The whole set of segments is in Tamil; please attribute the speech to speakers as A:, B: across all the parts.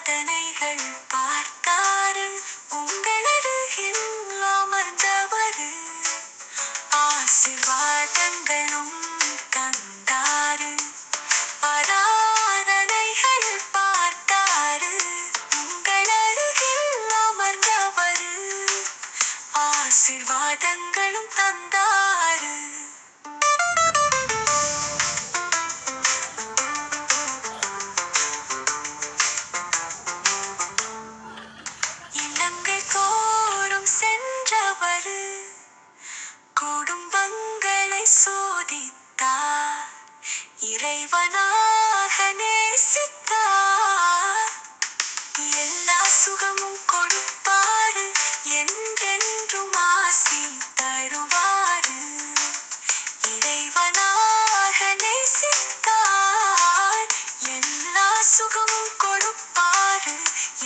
A: சாதனைகள் பார்த்தாரு, உங்களருகில் அமர்ந்தவரு. ஆசீர்வாதங்களும் தந்தாரு, ஆராதனைகள் பார்த்தாரு, உங்களருகில் அமர்ந்தவரு. ஆசீர்வாதங்களும் தந்தாரு. இல்லங்கள் தோறும் சென்றவரு, குடும்பங்களை சோதித்தார், இறைவனாக நேசித்தார். எல்லா சுகமும் கொடுப்பாரு, என்றென்றும் ஆசி தருவாரு. இறைவனாக நேசித்தார், எல்லா சுகமும் கொடுப்பாரு,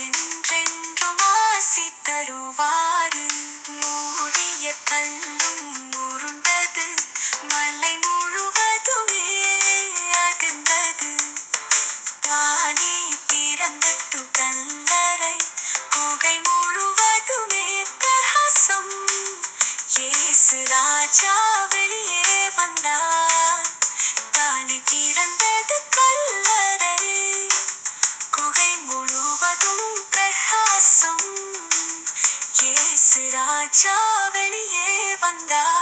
A: என்றென்றும் ஆசி தருவாரு. மூடிய கல்லும் உருண்டது, மலை முழுவதுமே அதிர்ந்தது. தானே திறந்த கல்லறை, குகை முழுவதுமே பிரகாசம். இயேசு ராஜா வெளியே வந்தார். தானே திறந்தது கல்லறை, குகை முழுவதும் பிரகாசம். இயேசு ராஜா வெளியே வந்தார்.